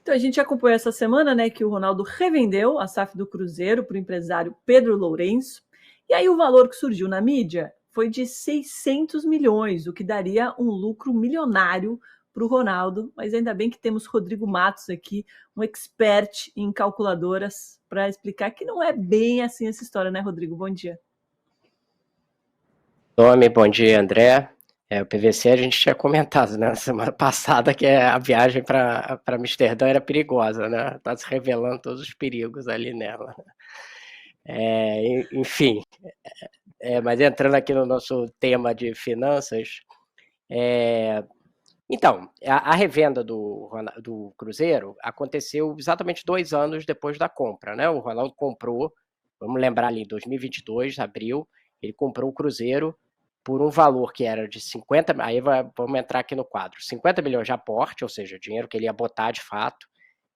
Então, a gente acompanhou essa semana, né, que o Ronaldo revendeu a SAF do Cruzeiro para o empresário Pedro Lourenço. E aí o valor que surgiu na mídia foi de 600 milhões, o que daria um lucro milionário para o Ronaldo. Mas ainda bem que temos Rodrigo Matos aqui, um expert em calculadoras, para explicar que não é bem assim essa história, né, Rodrigo? Bom dia. Bom dia, André. O PVC a gente tinha comentado, né, na semana passada que a viagem para Amsterdã era perigosa, né? Está se revelando todos os perigos ali nela. Enfim, mas entrando aqui no nosso tema de finanças, então, a revenda do Cruzeiro aconteceu exatamente 2 anos depois da compra, né? O Ronaldo comprou, vamos lembrar ali, em 2022, abril, ele comprou o Cruzeiro por um valor que era de 50, aí vamos entrar aqui no quadro, 50 milhões de aporte, ou seja, dinheiro que ele ia botar de fato,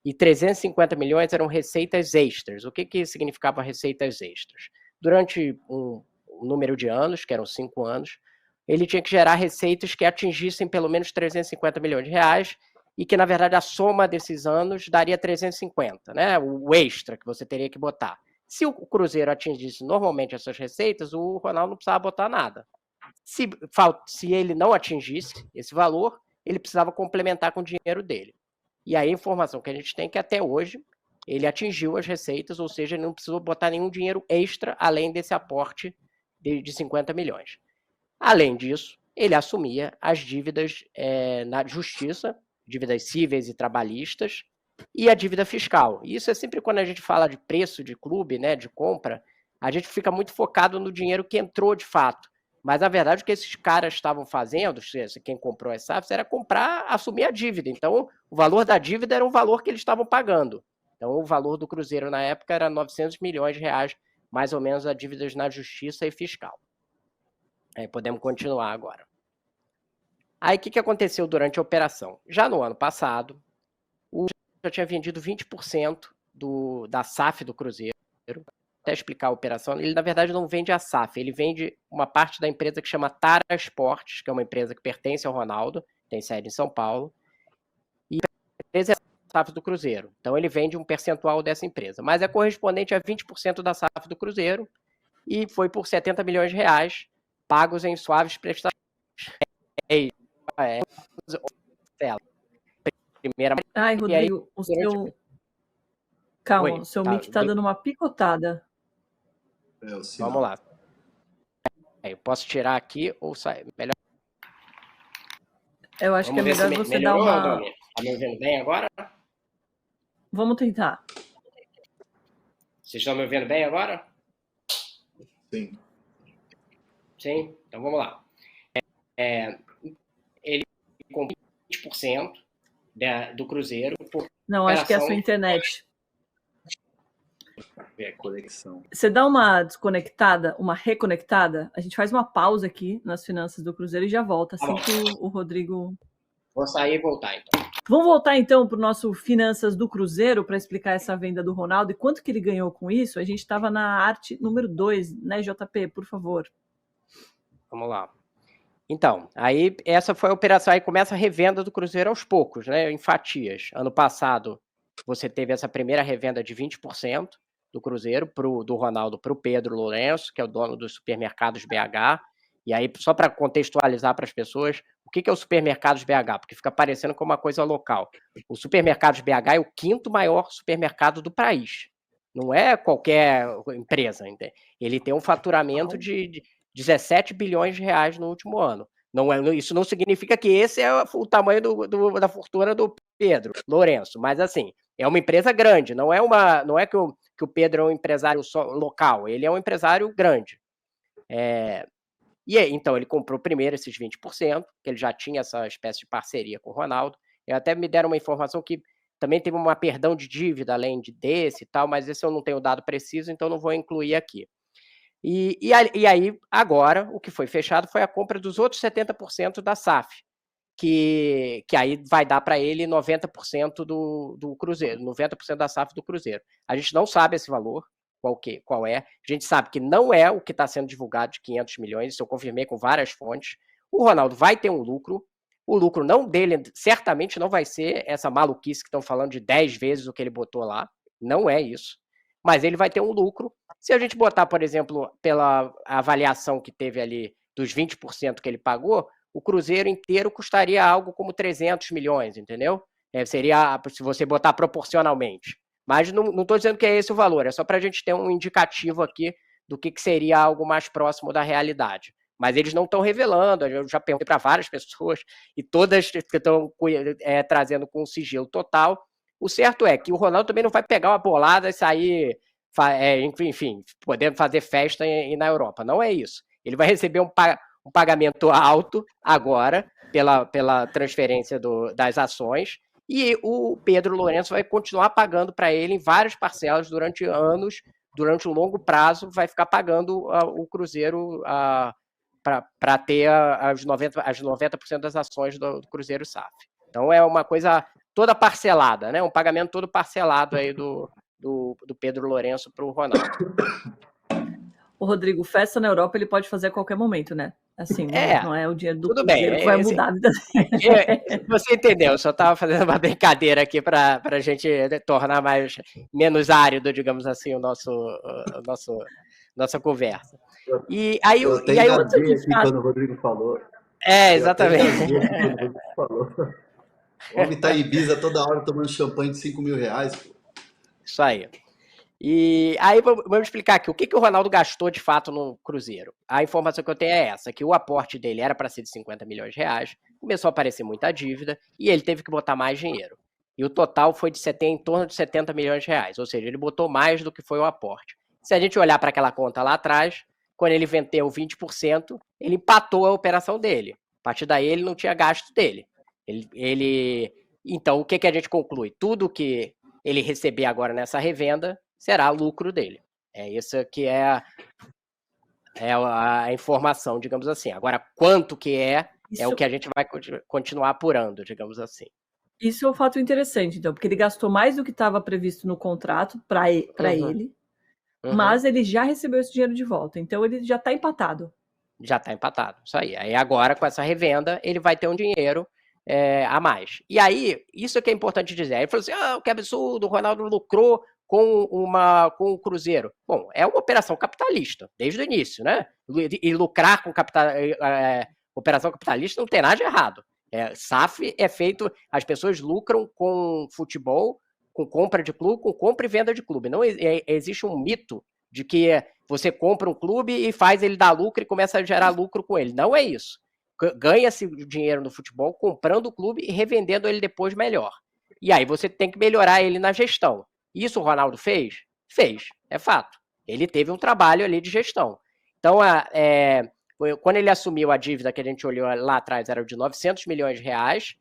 e 350 milhões eram receitas extras. O que significava receitas extras? Durante um número de anos, que eram 5 anos, ele tinha que gerar receitas que atingissem pelo menos 350 milhões de reais, e que, na verdade, a soma desses anos daria 350, né? O extra que você teria que botar. Se o Cruzeiro atingisse normalmente essas receitas, o Ronaldo não precisava botar nada. Se ele não atingisse esse valor, ele precisava complementar com o dinheiro dele. E aí a informação que a gente tem é que até hoje ele atingiu as receitas, ou seja, ele não precisou botar nenhum dinheiro extra além desse aporte de 50 milhões. Além disso, ele assumia as dívidas na justiça, dívidas cíveis e trabalhistas, e a dívida fiscal. E isso é sempre quando a gente fala de preço de clube, né, de compra, a gente fica muito focado no dinheiro que entrou de fato. Mas, na verdade, o que esses caras estavam fazendo, quem comprou as SAFs, era assumir a dívida. Então, o valor da dívida era um valor que eles estavam pagando. Então, o valor do Cruzeiro na época era 900 milhões de reais, mais ou menos, a dívidas na justiça e fiscal. Podemos continuar agora. Aí, o que aconteceu durante a operação? Já no ano passado, o já tinha vendido 20% da SAF do Cruzeiro. Até explicar a operação, ele na verdade não vende a SAF, ele vende uma parte da empresa que chama Tara Esportes, que é uma empresa que pertence ao Ronaldo, tem sede em São Paulo, e a empresa é a SAF do Cruzeiro. Então ele vende um percentual dessa empresa, mas é correspondente a 20% da SAF do Cruzeiro, e foi por 70 milhões de reais, pagos em suaves prestações. Primeira... Ai, Rodrigo, o seu... Calma, o seu mic tá dando uma picotada. Vamos lá. Eu posso tirar aqui ou sair? Melhor. Eu acho que é melhor você dar uma... Tá me ouvindo bem agora? Vamos tentar. Vocês estão me ouvindo bem agora? Sim. Sim? Então vamos lá. Ele comprou 20% do Cruzeiro. Não, acho que é a sua internet. Conexão. Você dá uma desconectada, uma reconectada, a gente faz uma pausa aqui nas finanças do Cruzeiro e já volta, assim que o Rodrigo... Vou sair e voltar, então. Vamos voltar, então, para o nosso Finanças do Cruzeiro para explicar essa venda do Ronaldo e quanto que ele ganhou com isso. A gente estava na arte número 2, né, JP? Por favor. Vamos lá. Então, aí essa foi a operação, aí começa a revenda do Cruzeiro aos poucos, né, em fatias. Ano passado, você teve essa primeira revenda de 20% do Cruzeiro, do Ronaldo para o Pedro Lourenço, que é o dono dos supermercados BH. E aí, só para contextualizar para as pessoas, o que é o supermercados BH? Porque fica parecendo como uma coisa local. O supermercados BH é o 5º maior supermercado do país. Não é qualquer empresa. Entende? Ele tem um faturamento de 17 bilhões de reais no último ano. Isso não significa que esse é o tamanho da fortuna do Pedro Lourenço, mas assim, é uma empresa grande, não é que o Pedro é um empresário só local, ele é um empresário grande. E aí, então, ele comprou primeiro esses 20%, que ele já tinha essa espécie de parceria com o Ronaldo. E até me deram uma informação que também teve uma perdão de dívida além desse e tal, mas esse eu não tenho dado preciso, então não vou incluir aqui. E aí, agora, o que foi fechado foi a compra dos outros 70% da SAF, que aí vai dar para ele 90% do Cruzeiro, 90% da SAF do Cruzeiro. A gente não sabe esse valor, qual é. A gente sabe que não é o que está sendo divulgado de 500 milhões, isso eu confirmei com várias fontes. O Ronaldo vai ter um lucro, O lucro não dele, certamente não vai ser essa maluquice que estão falando de 10 vezes o que ele botou lá. Não é isso. Mas ele vai ter um lucro. Se a gente botar, por exemplo, pela avaliação que teve ali dos 20% que ele pagou, o Cruzeiro inteiro custaria algo como 300 milhões, entendeu? Seria, se você botar proporcionalmente. Mas não estou dizendo que é esse o valor, é só para a gente ter um indicativo aqui do que seria algo mais próximo da realidade. Mas eles não estão revelando, eu já perguntei para várias pessoas, e todas que estão trazendo com sigilo total. O certo é que o Ronaldo também não vai pegar uma bolada e sair, enfim, podendo fazer festa na Europa. Não é isso. Ele vai receber um pagamento alto agora pela transferência das ações, e o Pedro Lourenço vai continuar pagando para ele em várias parcelas durante anos, durante um longo prazo, vai ficar pagando o Cruzeiro para ter as 90% das ações do Cruzeiro SAF. Então é uma coisa toda parcelada, né? Um pagamento todo parcelado aí do Pedro Lourenço para o Ronaldo. O Rodrigo, festa na Europa ele pode fazer a qualquer momento, né? Assim, não é o dinheiro do Cruzeiro que vai mudar a vida dele. Você entendeu, eu só estava fazendo uma brincadeira aqui para a gente tornar menos árido, digamos assim, nossa conversa. E aí, eu até engasguei aqui quando o Rodrigo falou. Exatamente. O homem tá em Ibiza toda hora tomando champanhe de 5 mil reais. Pô. Isso aí. E aí vamos explicar aqui o que o Ronaldo gastou de fato no Cruzeiro. A informação que eu tenho é essa, que o aporte dele era para ser de 50 milhões de reais, começou a aparecer muita dívida e ele teve que botar mais dinheiro. E o total foi em torno de 70 milhões de reais, ou seja, ele botou mais do que foi o aporte. Se a gente olhar para aquela conta lá atrás, quando ele vendeu 20%, ele empatou a operação dele. A partir daí ele não tinha gasto dele. Então o que a gente conclui? Tudo que ele receber agora nessa revenda será lucro dele. É isso que é a informação, digamos assim. Agora, quanto que é o que a gente vai continuar apurando, digamos assim. Isso é um fato interessante, então, porque ele gastou mais do que estava previsto no contrato para ele, mas ele já recebeu esse dinheiro de volta, então ele já está empatado. Já está empatado, isso aí. Aí agora, com essa revenda, ele vai ter um dinheiro a mais. E aí, isso que é importante dizer. Ele falou assim, que absurdo, o Ronaldo lucrou com o Cruzeiro. Bom, é uma operação capitalista, desde o início, né? E lucrar com operação capitalista não tem nada de errado. SAF é feito, as pessoas lucram com futebol, com compra de clube, com compra e venda de clube. Não existe um mito de que você compra um clube e faz ele dar lucro e começa a gerar lucro com ele. Não é isso. Ganha-se dinheiro no futebol comprando o clube e revendendo ele depois melhor. E aí você tem que melhorar ele na gestão. Isso o Ronaldo fez? Fez, é fato. Ele teve um trabalho ali de gestão. Então, quando ele assumiu a dívida que a gente olhou lá atrás, era de 900 milhões de reais,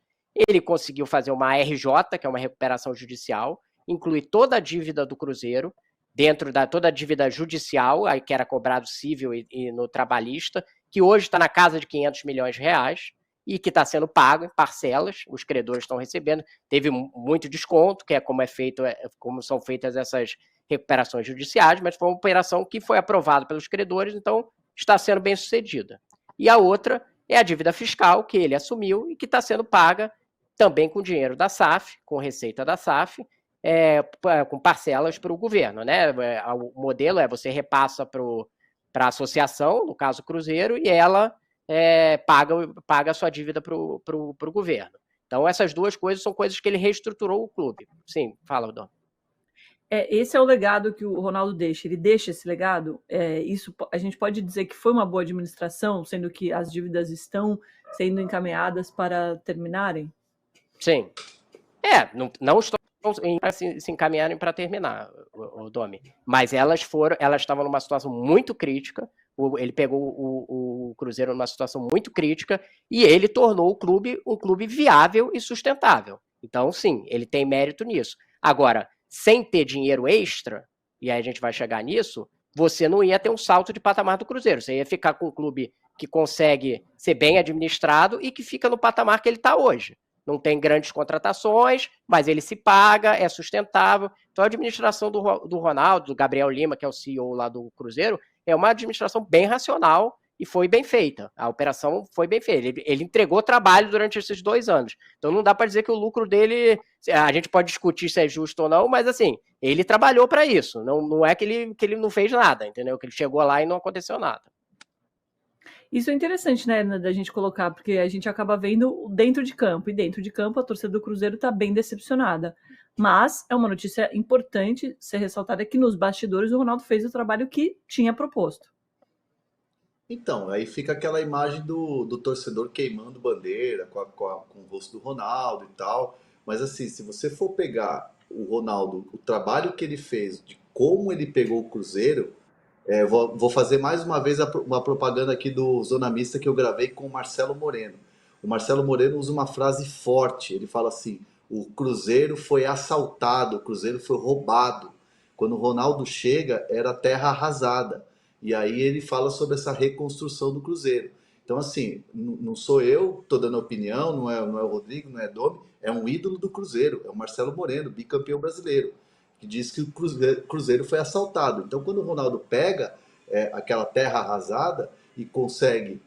ele conseguiu fazer uma RJ, que é uma recuperação judicial, incluir toda a dívida do Cruzeiro, dentro da toda a dívida judicial, aí que era cobrado civil e no trabalhista, que hoje está na casa de 500 milhões de reais, e que está sendo pago em parcelas, os credores estão recebendo, teve muito desconto, que é como são feitas essas recuperações judiciais, mas foi uma operação que foi aprovada pelos credores, então está sendo bem sucedida. E a outra é a dívida fiscal, que ele assumiu e que está sendo paga também com dinheiro da SAF, com receita da SAF, com parcelas para o governo, né? O modelo é você repassa para a associação, no caso Cruzeiro, e ela paga a sua dívida para o governo. Então, essas duas coisas são coisas que ele reestruturou o clube. Sim, fala, Dom. Esse é o legado que o Ronaldo deixa. Ele deixa esse legado. Isso a gente pode dizer que foi uma boa administração, sendo que as dívidas estão sendo encaminhadas para terminarem? Sim. Não estão se encaminharem para terminar, o Domi. Mas elas estavam numa situação muito crítica. Ele pegou o Cruzeiro numa situação muito crítica e ele tornou o clube um clube viável e sustentável. Então, sim, ele tem mérito nisso. Agora, sem ter dinheiro extra, e aí a gente vai chegar nisso, você não ia ter um salto de patamar do Cruzeiro. Você ia ficar com um clube que consegue ser bem administrado e que fica no patamar que ele está hoje. Não tem grandes contratações, mas ele se paga, é sustentável. Então, a administração do Ronaldo, do Gabriel Lima, que é o CEO lá do Cruzeiro, é uma administração bem racional e foi bem feita. A operação foi bem feita. Ele entregou trabalho durante esses 2 anos. Então não dá para dizer que o lucro dele, a gente pode discutir se é justo ou não, mas assim, ele trabalhou para isso. Não é que ele não fez nada, entendeu? Que ele chegou lá e não aconteceu nada. Isso é interessante, né, da gente colocar, porque a gente acaba vendo dentro de campo, e dentro de campo a torcida do Cruzeiro está bem decepcionada. Mas é uma notícia importante ser ressaltada que nos bastidores o Ronaldo fez o trabalho que tinha proposto. Então, aí fica aquela imagem do torcedor queimando bandeira com o rosto do Ronaldo e tal. Mas assim, se você for pegar o Ronaldo, o trabalho que ele fez, de como ele pegou o Cruzeiro, vou fazer mais uma vez uma propaganda aqui do Zona Mista que eu gravei com o Marcelo Moreno. O Marcelo Moreno usa uma frase forte. Ele fala assim: o Cruzeiro foi assaltado, o Cruzeiro foi roubado. Quando o Ronaldo chega, era terra arrasada. E aí ele fala sobre essa reconstrução do Cruzeiro. Então, assim, não sou eu, estou dando opinião, não é o Rodrigo, não é Domi, é um ídolo do Cruzeiro, é o Marcelo Moreno, bicampeão brasileiro, que diz que o Cruzeiro foi assaltado. Então, quando o Ronaldo pega aquela terra arrasada e consegue,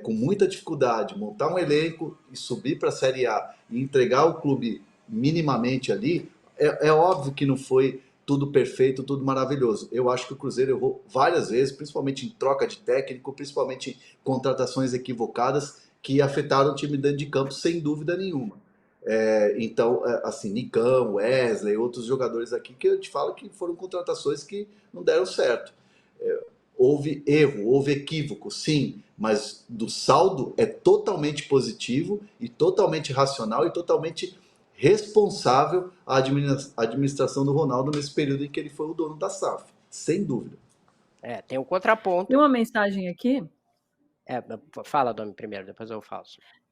com muita dificuldade, montar um elenco e subir para a Série A e entregar o clube minimamente ali, é óbvio que não foi tudo perfeito, tudo maravilhoso. Eu acho que o Cruzeiro errou várias vezes, principalmente em troca de técnico, principalmente em contratações equivocadas que afetaram o time dentro de campo, sem dúvida nenhuma. Então, assim, Nicão, Wesley, outros jogadores aqui que eu te falo que foram contratações que não deram certo. Houve erro, houve equívoco, sim, mas do saldo é totalmente positivo e totalmente racional e totalmente responsável a administração do Ronaldo nesse período em que ele foi o dono da SAF, sem dúvida. Tem um contraponto. Tem uma mensagem aqui. Fala, Domi, primeiro, depois eu falo.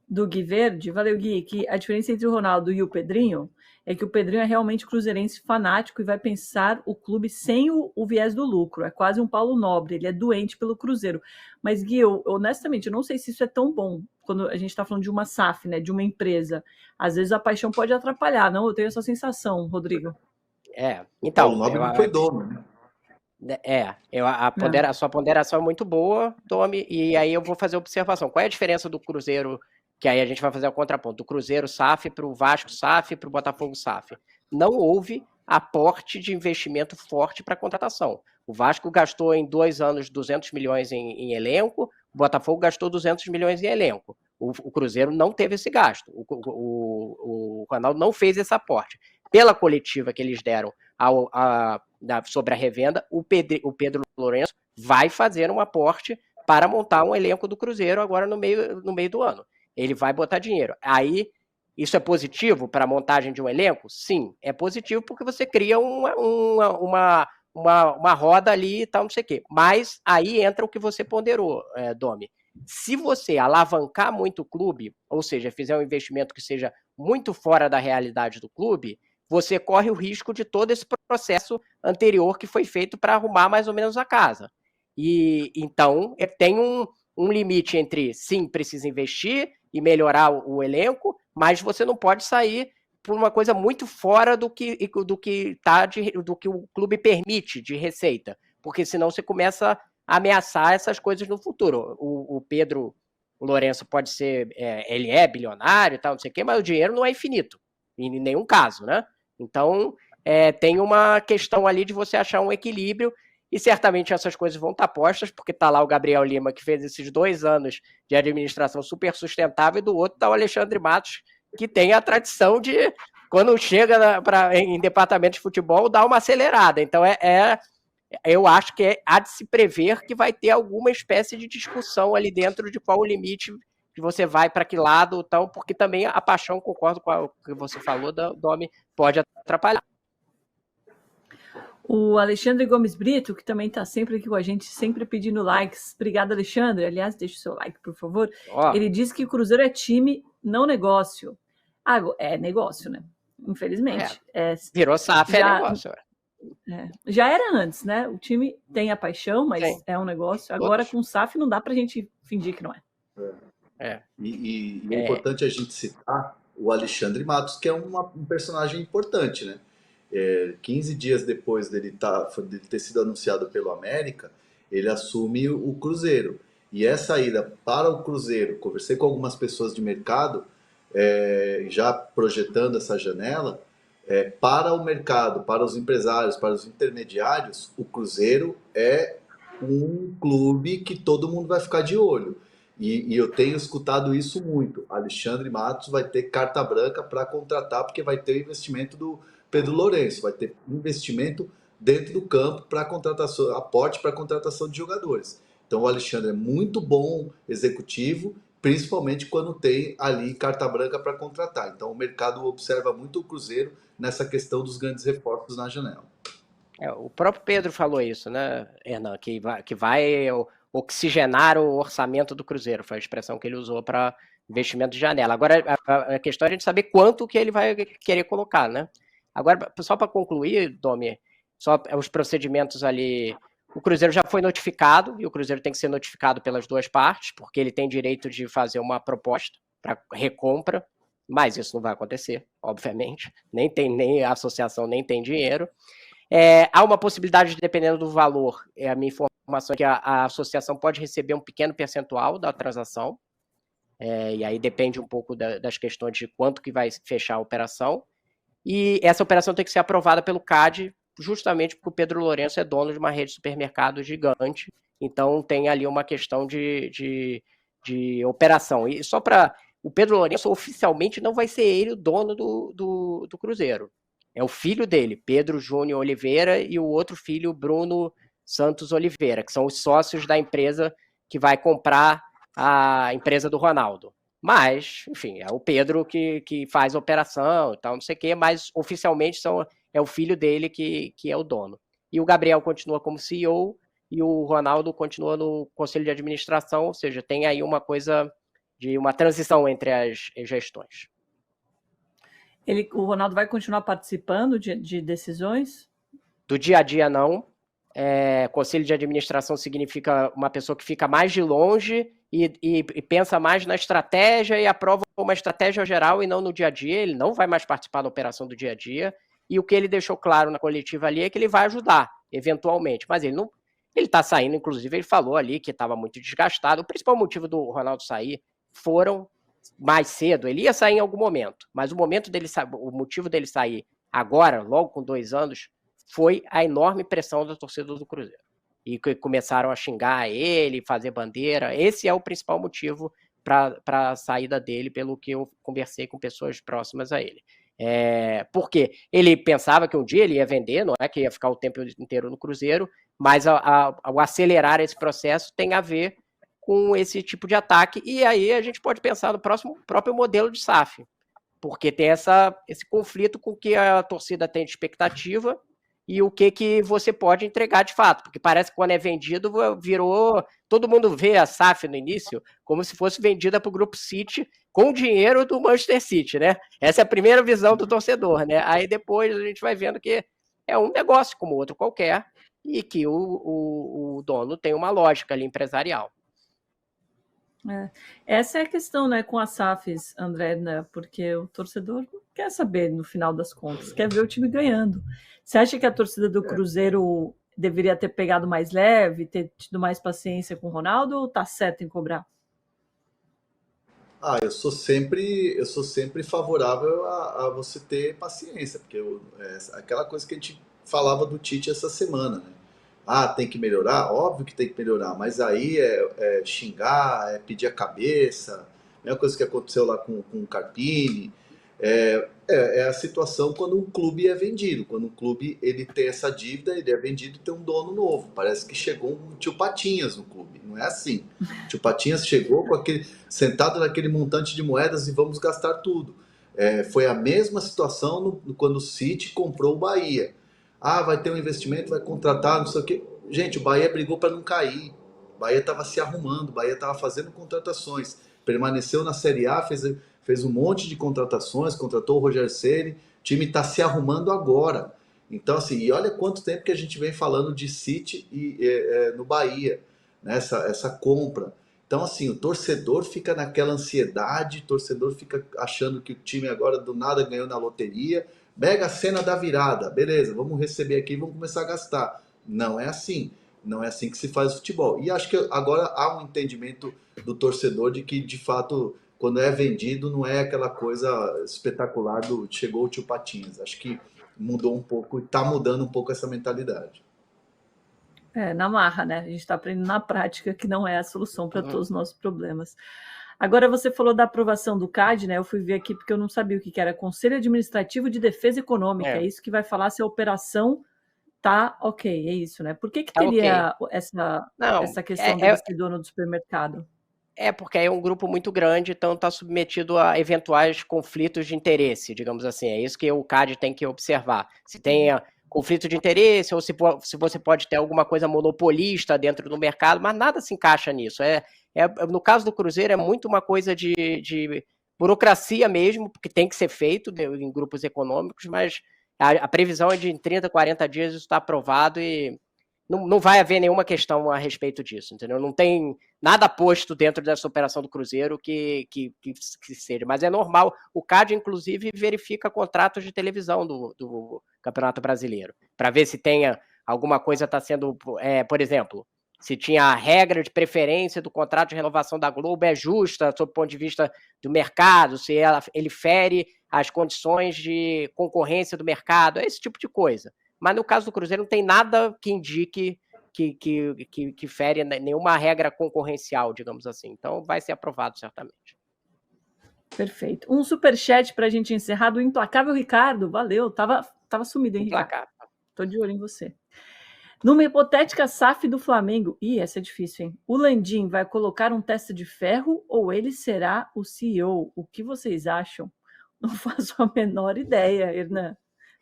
Do Gui Verde, valeu Gui, que a diferença entre o Ronaldo e o Pedrinho é que o Pedrinho é realmente cruzeirense fanático e vai pensar o clube sem o viés do lucro. É quase um Paulo Nobre, ele é doente pelo Cruzeiro. Mas Gui, honestamente, eu não sei se isso é tão bom quando a gente está falando de uma SAF, né, de uma empresa. Às vezes a paixão pode atrapalhar, não? Eu tenho essa sensação, Rodrigo. Então, Paulo Nobre não foi dono, né? A sua ponderação é muito boa, Domi, e aí eu vou fazer a observação. Qual é a diferença do Cruzeiro, que aí a gente vai fazer o contraponto, do Cruzeiro SAF para o Vasco SAF para o Botafogo SAF? Não houve aporte de investimento forte para contratação. O Vasco gastou em 2 anos 200 milhões em elenco, o Botafogo gastou 200 milhões em elenco. O Cruzeiro não teve esse gasto. O Ronaldo não fez esse aporte. Pela coletiva que eles deram sobre a revenda, o Pedro Lourenço vai fazer um aporte para montar um elenco do Cruzeiro agora no meio do ano. Ele vai botar dinheiro. Aí, isso é positivo para a montagem de um elenco? Sim, é positivo porque você cria uma roda ali e tal, não sei o quê. Mas aí entra o que você ponderou, Domi. Se você alavancar muito o clube, ou seja, fizer um investimento que seja muito fora da realidade do clube, você corre o risco de todo esse processo anterior que foi feito para arrumar mais ou menos a casa. E então tem um limite entre, sim, precisa investir e melhorar o elenco, mas você não pode sair por uma coisa muito fora do que o clube permite de receita, porque senão você começa a ameaçar essas coisas no futuro. O Pedro Lourenço pode ser, ele é bilionário e tal, não sei o quê, mas o dinheiro não é infinito, em nenhum caso, né? Então, tem uma questão ali de você achar um equilíbrio, e certamente essas coisas vão estar postas, porque está lá o Gabriel Lima, que fez esses 2 anos de administração super sustentável, e do outro está o Alexandre Matos, que tem a tradição de, quando chega em departamento de futebol, dar uma acelerada. Então, eu acho que há de se prever que vai ter alguma espécie de discussão ali dentro de qual o limite que você vai para que lado, então, porque também a paixão, concordo com o que você falou, Domi, pode atrapalhar. O Alexandre Gomes Brito, que também está sempre aqui com a gente, sempre pedindo likes. Obrigado, Alexandre. Aliás, deixa o seu like, por favor. Ele diz que o Cruzeiro é time, não negócio. É negócio, né? Infelizmente. Virou SAF, é negócio. Já era antes, né? O time tem a paixão, mas sim, é um negócio. Agora, com o SAF, não dá para a gente fingir que não é. E é importante a gente citar o Alexandre Matos, que é um personagem importante, né? 15 dias depois dele ter sido anunciado pelo América, ele assume o Cruzeiro. E essa ida para o Cruzeiro, conversei com algumas pessoas de mercado, já projetando essa janela, para o mercado, para os empresários, para os intermediários, o Cruzeiro é um clube que todo mundo vai ficar de olho. E eu tenho escutado isso muito. Alexandre Matos vai ter carta branca para contratar, porque vai ter o investimento do Pedro Lourenço, vai ter investimento dentro do campo para contratação, aporte para contratação de jogadores. Então o Alexandre é muito bom executivo, principalmente quando tem ali carta branca para contratar. Então o mercado observa muito o Cruzeiro nessa questão dos grandes reforços na janela. O próprio Pedro falou isso, né, Hernan, que vai oxigenar o orçamento do Cruzeiro, foi a expressão que ele usou para investimento de janela. Agora, a questão é a gente saber quanto que ele vai querer colocar, né? Agora, só para concluir, Domi, só os procedimentos ali, o Cruzeiro já foi notificado, e o Cruzeiro tem que ser notificado pelas duas partes, porque ele tem direito de fazer uma proposta para recompra, mas isso não vai acontecer, obviamente, nem a associação nem tem dinheiro. Há uma possibilidade, dependendo do valor, a minha informação é que a associação pode receber um pequeno percentual da transação, e aí depende um pouco das questões de quanto que vai fechar a operação, e essa operação tem que ser aprovada pelo CAD, justamente porque o Pedro Lourenço é dono de uma rede de supermercados gigante, então tem ali uma questão de operação. E só para... O Pedro Lourenço oficialmente não vai ser ele o dono do Cruzeiro. É o filho dele, Pedro Júnior Oliveira, e o outro filho, Bruno Santos Oliveira, que são os sócios da empresa que vai comprar a empresa do Ronaldo. Mas, enfim, é o Pedro que faz a operação e tal, não sei o quê, mas oficialmente é o filho dele que é o dono. E o Gabriel continua como CEO e o Ronaldo continua no conselho de administração, ou seja, tem aí uma coisa de uma transição entre as gestões. O Ronaldo vai continuar participando de decisões? Do dia a dia, não. Conselho de administração significa uma pessoa que fica mais de longe e pensa mais na estratégia e aprova uma estratégia geral e não no dia a dia. Ele não vai mais participar da operação do dia a dia. E o que ele deixou claro na coletiva ali é que ele vai ajudar, eventualmente. Mas ele não. Ele está saindo, inclusive, ele falou ali que estava muito desgastado. O principal motivo do Ronaldo sair foram mais cedo. Ele ia sair em algum momento, mas o motivo dele sair agora, logo com 2 anos, foi a enorme pressão da torcida do Cruzeiro. E que começaram a xingar ele, fazer bandeira. Esse é o principal motivo para a saída dele, pelo que eu conversei com pessoas próximas a ele. Porque ele pensava que um dia ele ia vender, não é que ia ficar o tempo inteiro no Cruzeiro, mas ao acelerar esse processo tem a ver com esse tipo de ataque, e aí a gente pode pensar no próprio modelo de SAF, porque tem esse conflito com o que a torcida tem de expectativa e o que você pode entregar de fato, porque parece que quando é vendido virou... Todo mundo vê a SAF no início como se fosse vendida para o Grupo City com o dinheiro do Manchester City, né? Essa é a primeira visão do torcedor, né? Aí depois a gente vai vendo que é um negócio como outro qualquer e que o dono tem uma lógica ali empresarial. Essa é a questão, né, com as SAFs, André, né, porque o torcedor não quer saber, no final das contas, quer ver o time ganhando. Você acha que a torcida do Cruzeiro deveria ter pegado mais leve, ter tido mais paciência com o Ronaldo, ou tá certo em cobrar? Eu sou sempre favorável a você ter paciência, porque aquela coisa que a gente falava do Tite essa semana, né? Tem que melhorar? Óbvio que tem que melhorar, mas aí é xingar, é pedir a cabeça, é a mesma coisa que aconteceu lá com o Carpini. É a situação quando um clube é vendido, quando um clube ele tem essa dívida, ele é vendido e tem um dono novo. Parece que chegou um tio Patinhas no clube, não é assim. O tio Patinhas chegou sentado naquele montante de moedas e vamos gastar tudo. Foi a mesma situação quando o City comprou o Bahia. Vai ter um investimento, vai contratar, não sei o quê. Gente, o Bahia brigou para não cair. O Bahia estava se arrumando, o Bahia estava fazendo contratações. Permaneceu na Série A, fez um monte de contratações, contratou o Rogério Ceni. O time está se arrumando agora. Então, assim, e olha quanto tempo que a gente vem falando de City no Bahia, né? Essa compra. Então, assim, o torcedor fica naquela ansiedade, o torcedor fica achando que o time agora do nada ganhou na loteria. Mega Sena da virada, beleza, vamos receber aqui e vamos começar a gastar. Não é assim. não é assim que se faz futebol. E acho que agora há um entendimento do torcedor de que, de fato, quando é vendido, não é aquela coisa espetacular do chegou o tio Patinhas. Acho que mudou um pouco, está mudando um pouco essa mentalidade. Na marra, né? A gente está aprendendo na prática que não é a solução para Uhum. todos os nossos problemas. Agora, você falou da aprovação do CAD, né? Eu fui ver aqui porque eu não sabia o que era. Conselho Administrativo de Defesa Econômica. É É, isso que vai falar se a operação tá ok, é isso, né? Por que tá ok. teria Não, essa questão dele ser dono do supermercado? porque é um grupo muito grande, então está submetido a eventuais conflitos de interesse, digamos assim. É isso que o CAD tem que observar. Se tenha conflito de interesse ou se você pode ter alguma coisa monopolista dentro do mercado, mas nada se encaixa nisso. No caso do Cruzeiro, é muito uma coisa de burocracia mesmo, porque tem que ser feito em grupos econômicos, mas a previsão é de em 30, 40 dias isso está aprovado e não vai haver nenhuma questão a respeito disso, entendeu? Não tem nada posto dentro dessa operação do Cruzeiro que seja, mas é normal. O CAD, inclusive, verifica contratos de televisão do Campeonato Brasileiro, para ver se tenha alguma coisa está sendo, por exemplo, se tinha a regra de preferência do contrato de renovação da Globo é justa, sob o ponto de vista do mercado, se ele fere as condições de concorrência do mercado, é esse tipo de coisa. Mas no caso do Cruzeiro não tem nada que indique que fere nenhuma regra concorrencial, digamos assim. Então vai ser aprovado certamente. Perfeito. Um superchat para a gente encerrar do implacável Ricardo. Valeu. Tava sumido, hein, Ricardo? Placar. Tô de olho em você. Numa hipotética SAF do Flamengo, essa é difícil, hein? O Landim vai colocar um teste de ferro ou ele será o CEO? O que vocês acham? Não faço a menor ideia, Hernan.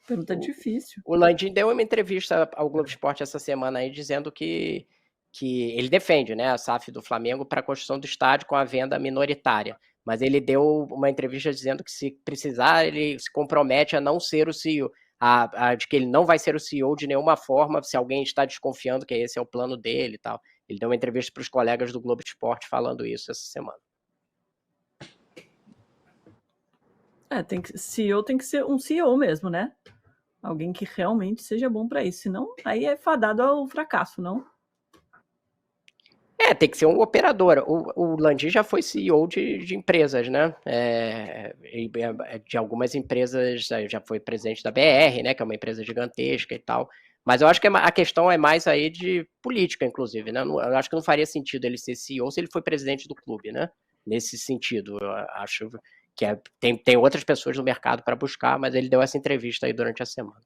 Pergunta difícil. O Landim deu uma entrevista ao Globo Esporte essa semana aí dizendo que ele defende, né, a SAF do Flamengo para a construção do estádio com a venda minoritária. Mas ele deu uma entrevista dizendo que se precisar, ele se compromete a não ser o CEO, de que ele não vai ser o CEO de nenhuma forma, se alguém está desconfiando que esse é o plano dele e tal. Ele deu uma entrevista para os colegas do Globo Esporte falando isso essa semana. CEO tem que ser um CEO mesmo, né? Alguém que realmente seja bom para isso. Senão, aí é fadado ao fracasso, não? Tem que ser um operador. O Landim já foi CEO de empresas, né? De algumas empresas, já foi presidente da BR, né? Que é uma empresa gigantesca e tal. Mas eu acho que a questão é mais aí de política, inclusive, né? Eu acho que não faria sentido ele ser CEO se ele foi presidente do clube, né? Nesse sentido, eu acho que tem outras pessoas no mercado para buscar, mas ele deu essa entrevista aí durante a semana.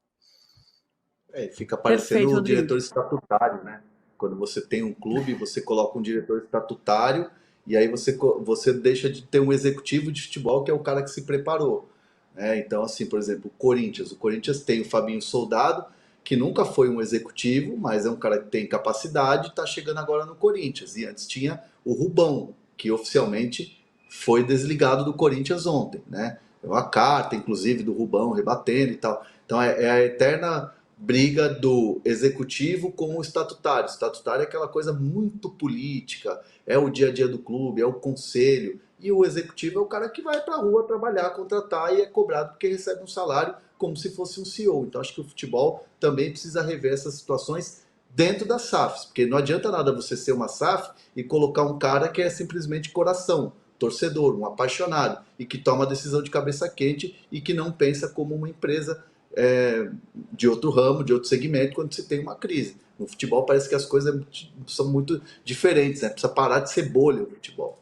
Fica parecendo Perfeito, o Rodrigo. diretor estatutário, né? Quando você tem um clube, você coloca um diretor estatutário e aí você deixa de ter um executivo de futebol que é o cara que se preparou. Né? Então, assim, por exemplo, o Corinthians tem o Fabinho Soldado, que nunca foi um executivo, mas é um cara que tem capacidade e está chegando agora no Corinthians. E antes tinha o Rubão, que oficialmente foi desligado do Corinthians ontem. Né? É uma carta, inclusive, do Rubão rebatendo e tal. Então é a eterna briga do executivo com o estatutário. O estatutário é aquela coisa muito política, é o dia a dia do clube, é o conselho. E o executivo é o cara que vai para a rua trabalhar, contratar e é cobrado porque recebe um salário como se fosse um CEO. Então acho que o futebol também precisa rever essas situações dentro das SAFs, porque não adianta nada você ser uma SAF e colocar um cara que é simplesmente coração, torcedor, um apaixonado e que toma decisão de cabeça quente e que não pensa como uma empresa de outro ramo, de outro segmento, quando se tem uma crise. No futebol parece que as coisas são muito diferentes, né? Precisa parar de ser bolha o futebol.